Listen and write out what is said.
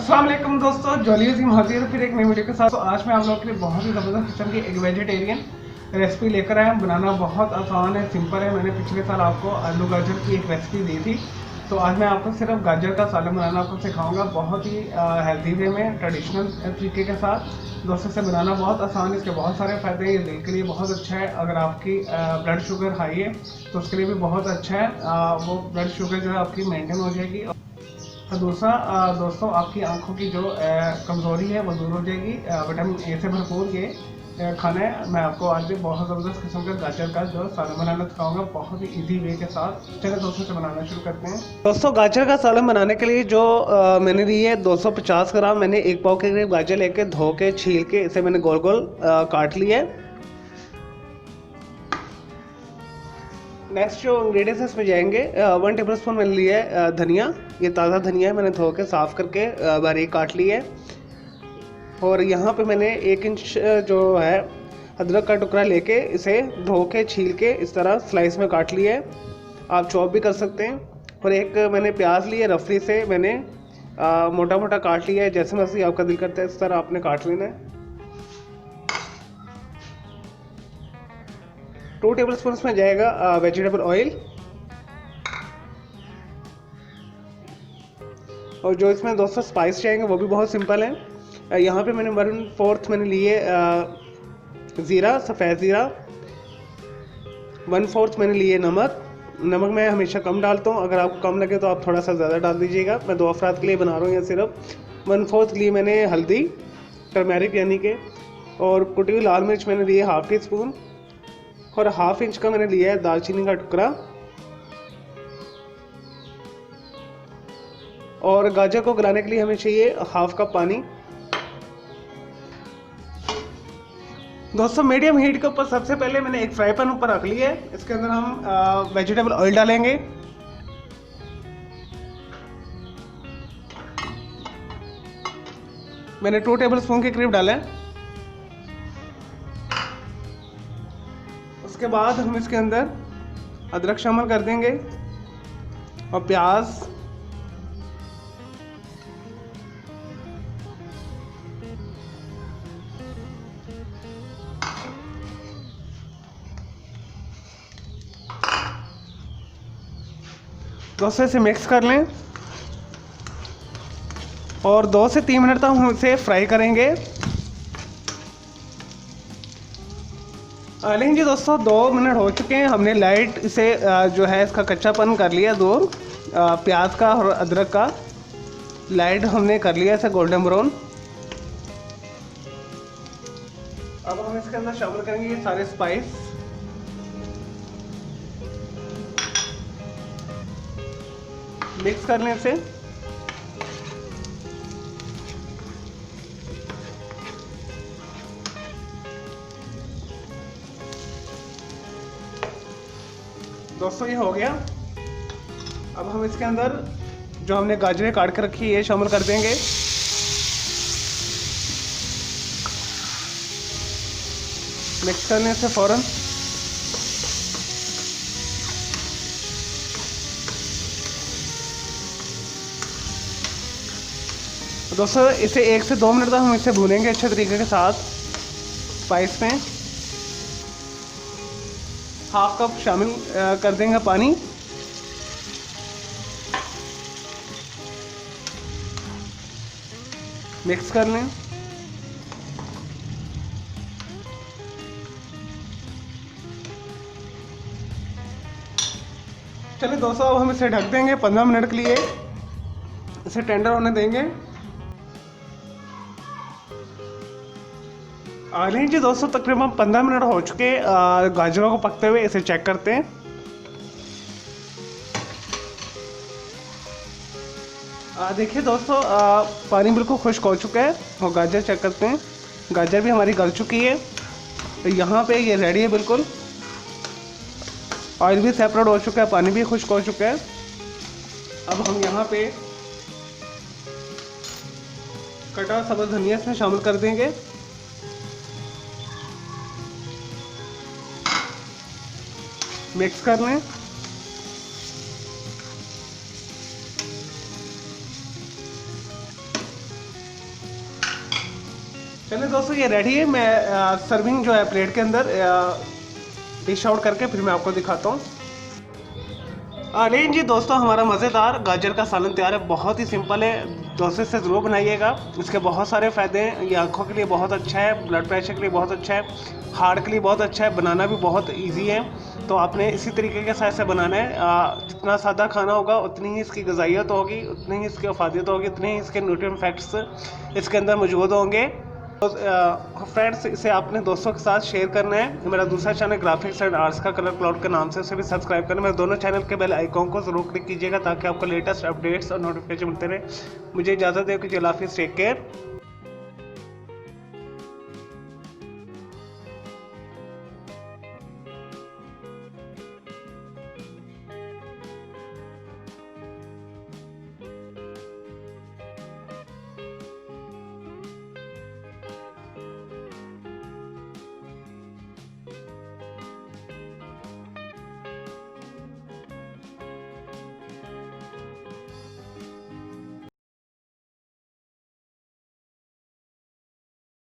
अस्सलाम वालेकुम दोस्तों, जॉलियस हाजिर फिर एक नई वीडियो के साथ। तो आज मैं आप लोगों के लिए बहुत ही ज़बरदस्त किस्म की एक वेजिटेरियन रेसिपी लेकर आया हूँ। बनाना बहुत आसान है, सिंपल है। मैंने पिछले साल आपको आलू गाजर की एक रेसिपी दी थी, तो आज मैं आपको सिर्फ गाजर का सालन बनाना आपको सिखाऊंगा, बहुत ही हेल्दी वे में, ट्रेडिशनल तरीके के साथ। दोस्तों से बनाना बहुत आसान है, इसके बहुत सारे फ़ायदे हैं। ये दिल के लिए बहुत अच्छा है। अगर आपकी ब्लड शुगर हाई है तो उसके लिए भी बहुत अच्छा है। वो ब्लड शुगर जो है आपकी मेंटेन हो जाएगी। और दूसरा दोस्तों, आपकी आंखों की जो कमज़ोरी है वो दूर हो जाएगी। विटामिन ए से भरपूर ये खाना है। मैं आपको आज भी बहुत ज़बरदस्त किस्म का गाजर का जो सालन बनाना सिखाऊंगा, बहुत ही इजी वे के साथ। चलिए दोस्तों से बनाना शुरू करते हैं। दोस्तों, गाजर का सालन बनाने के लिए जो मैंने ली है 250 ग्राम, मैंने एक पाव के करीब गाजर लेके धो के छील के इसे मैंने गोल गोल काट लिया है। नेक्स्ट जो इंग्रेडिएंट्स इसमें जाएंगे, 1 टेबल स्पून मैंने लिया है धनिया। ये ताज़ा धनिया है, मैंने धो के साफ़ करके बारीक काट लिया है। और यहाँ पे मैंने 1 इंच जो है अदरक का टुकड़ा लेके इसे धो के छील के इस तरह स्लाइस में काट लिया है। आप चॉप भी कर सकते हैं। और एक मैंने प्याज लिया, रफली से मैंने मोटा मोटा काट लिया है। जैसे मर्जी आपका दिल करता है इस तरह आपने काट लेना है। 2 टेबल स्पून में जाएगा वेजिटेबल ऑयल। और जो इसमें दोस्तों स्पाइस जाएंगे वो भी बहुत सिंपल है। यहाँ पे मैंने 1/4 मैंने लिए ज़ीरा, सफ़ेद ज़ीरा। 1/4 मैंने लिए नमक। नमक मैं हमेशा कम डालता हूँ, अगर आपको कम लगे तो आप थोड़ा सा ज़्यादा डाल दीजिएगा। मैं 2 अफराद के लिए बना रहा हूँ ये सिर्फ। 1/4 लिए मैंने हल्दी, टर्मेरिक यानी के। और कुटी हुई लाल मिर्च मैंने लिए 1/2 टी स्पून। और 1/2 इंच का मैंने लिया है दालचीनी का टुकड़ा। और गाजर को गलाने के लिए हमें चाहिए 1/2 कप पानी। दोस्तों, मीडियम हीट के ऊपर सबसे पहले मैंने एक फ्राई पैन ऊपर रख लिया है। इसके अंदर हम वेजिटेबल ऑयल डालेंगे। मैंने 2 टेबल स्पून के करीब डाला है। उसके बाद हम इसके अंदर अदरक शामिल कर देंगे और प्याज। दोस्तों इसे मिक्स कर लें और 2 से 3 मिनट तक हम इसे फ्राई करेंगे। लेकिन जी दोस्तों, 2 मिनट हो चुके हैं। हमने लाइट इसे जो है इसका कच्चापन कर लिया दूर, प्याज का और अदरक का लाइट हमने कर लिया इसे गोल्डन ब्राउन। अब हम इसके अंदर शामिल करेंगे ये सारे स्पाइस। मिक्स कर लें इसे। दोस्तों ये हो गया। अब हम इसके अंदर जो हमने गाजरें काट के रखी है शामिल कर देंगे। मिक्स करने से फ़ौरन दोस्तों इसे 1 से 2 मिनट तक हम इसे भूनेंगे अच्छे तरीके के साथ। स्पाइस में 1/2 कप शामिल कर देंगे पानी। मिक्स कर लें। चलिए दोस्तों, अब हम इसे ढक देंगे 15 मिनट के लिए, इसे टेंडर होने देंगे। नहीं जी दोस्तों, तकरीबन 15 मिनट हो चुके गाजरों को पकते हुए। इसे चेक करते हैं। देखिए दोस्तों, पानी बिल्कुल खुश्क हो चुका है। और गाजर चेक करते हैं, गाजर भी हमारी गल चुकी है। तो यहाँ पे ये रेडी है बिल्कुल। ऑयल भी सेपरेट हो चुका है, पानी भी खुश्क हो चुका है। अब हम यहाँ पे कटा सब्ज़ धनिया इसमें शामिल कर देंगे। मिक्स कर लें। चलिए दोस्तों ये रेडी है। मैं सर्विंग जो है प्लेट के अंदर डिश आउट करके फिर मैं आपको दिखाता हूँ। लेकिन जी दोस्तों हमारा मज़ेदार गाजर का सालन तैयार है। बहुत ही सिंपल है, दोस्तों से ज़रूर बनाइएगा। इसके बहुत सारे फ़ायदे हैं। ये आँखों के लिए बहुत अच्छा है, ब्लड प्रेशर के लिए बहुत अच्छा है, हार्ट के लिए बहुत अच्छा है, बनाना भी बहुत इजी है। तो आपने इसी तरीके के साथ से बनाना है। जितना सादा खाना होगा उतनी ही इसकी ग़िज़ाइयत होगी, उतनी ही इसकी अफादियत होगी, उतने ही इसके न्यूट्रिएंट फैक्ट्स इसके अंदर मौजूद होंगे। तो फ्रेंड्स इसे आपने दोस्तों के साथ शेयर करना है। मेरा दूसरा चैनल ग्राफिक्स एंड आर्ट्स का कलर क्लाउड के नाम से, उसे भी सब्सक्राइब करना है। मेरे दोनों चैनल के बेल आइकॉन को जरूर क्लिक कीजिएगा ताकि आपको लेटेस्ट अपडेट्स और नोटिफिकेशन मिलते रहे। मुझे इजाज़त दें कि अल्लाह हाफिज़, टेक केयर।